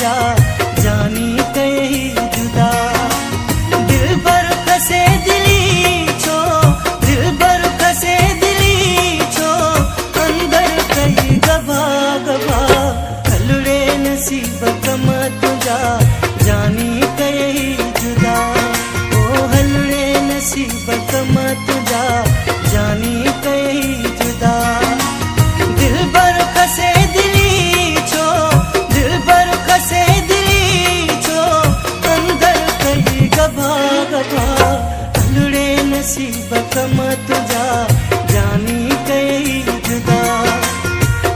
तुझा जानी कहीं जुदा। दिल भर कसे दिली छो, दिल भर कसे दिली छो, अंदर कहीं गभा गभा। हलड़े नसीब कम तुझा जानी कहीं जुदा। ओ हलड़े नसीब कम तुझा जानी कहीं जुदा। दिल भर कसे दिली छो, दिल भर कसे दिली छो, अंदर कहीं गभा गभा। हलड़े नसीब कम तुझा जानी कहीं जुदा।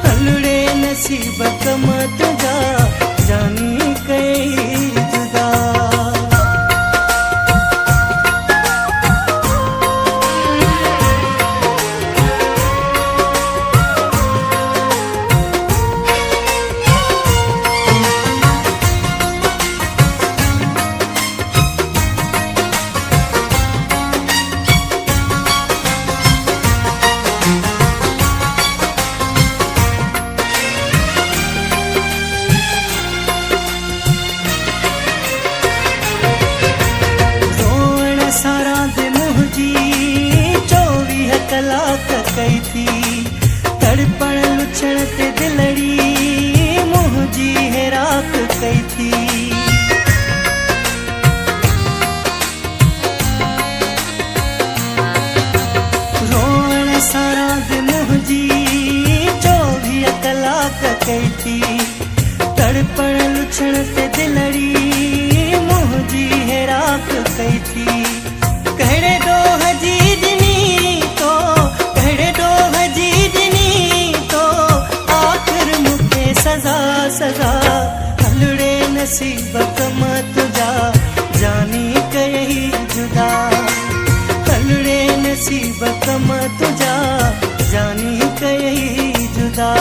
हलड़े नसीब कम तुझा जानी कहीं जुदा। कलाक कई थी तड़पण लुछण ते दिलड़ी मुंहिंजी हैराक कई थी। रोअण सां रांदि मुंहिंजी 24 कलाक कई थी तड़पण लुछण ते दिलड़ी मुंहिंजी हैराक कई थी। कहिड़े ॾोह जी ॾिनी सजा सजा। हलड़े नसीब कम तुझा जानी कहीं जुदा। हलड़े नसीब कम तुझा जानी कहीं जुदा।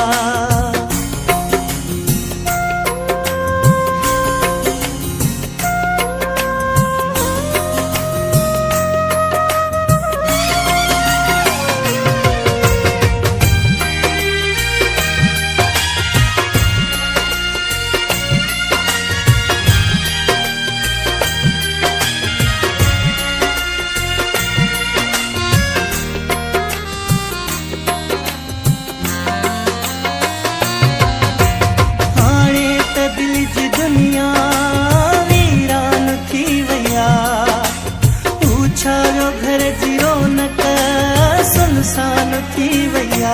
दुनिया वीरान थी वया, पूछायो घर जी रौनक सुनसान थी वया।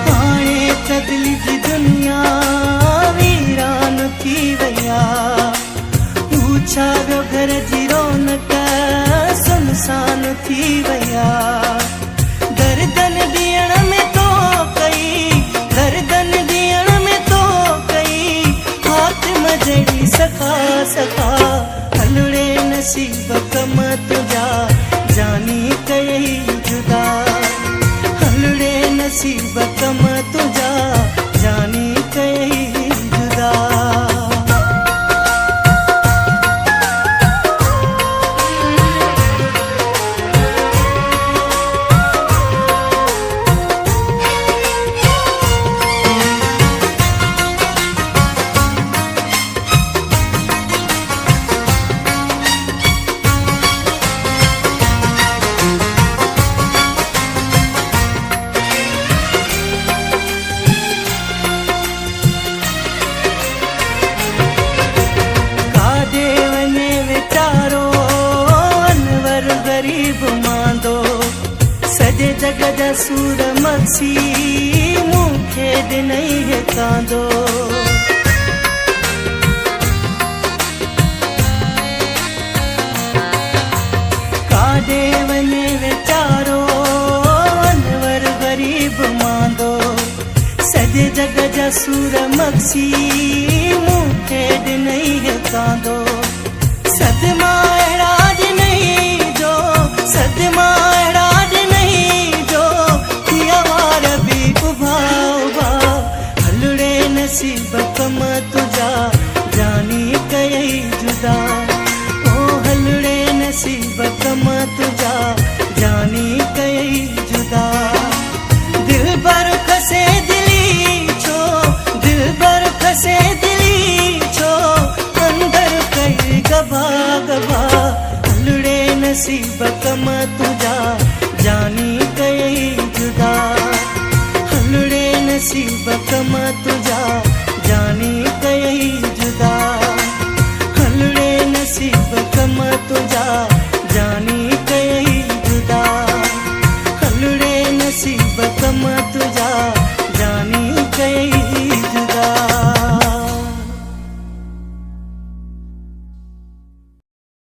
हाणे त दिल जी दुनिया वीरान थी वया, पूछायो घर जी रौनक सुनसान थी वया। गर्दन दियण में तो कई, गर्दन दियण में तो कई, हाथ मजड़ी सखा सखा। हलड़े नसीब कम तुझा जानी कहीं जुदा। हलड़े नसीब कम तुझा जानी कहीं जुदा। सजे जग जा सूर मक्सी मूंखे ॾिनई है कांदो। काॾे वञे वीचारो अनवर ग़रीब मांदो। सजे जग जा सूर मक्सी मूंखे ॾिनई है कांदो। सदमा अहिड़ा ॾिनई जो, सदमा अहिड़ा ॾिनई जो, थिया वार बि उभा उभा। हलड़े नसीब कम तुझा जानी कई जुदा। ओ हलड़े नसीब कम तुझा जानी कई जुदा। से दिली छो अंदर कई गभा गभा हलड़े नसीब कम तुझा जानी कई जुदा हलड़े नसीब कम तुझा जानी कई जुदा हलड़े नसीब कम तुझा जानी कई जुदा हलड़े नसीब कम तुझा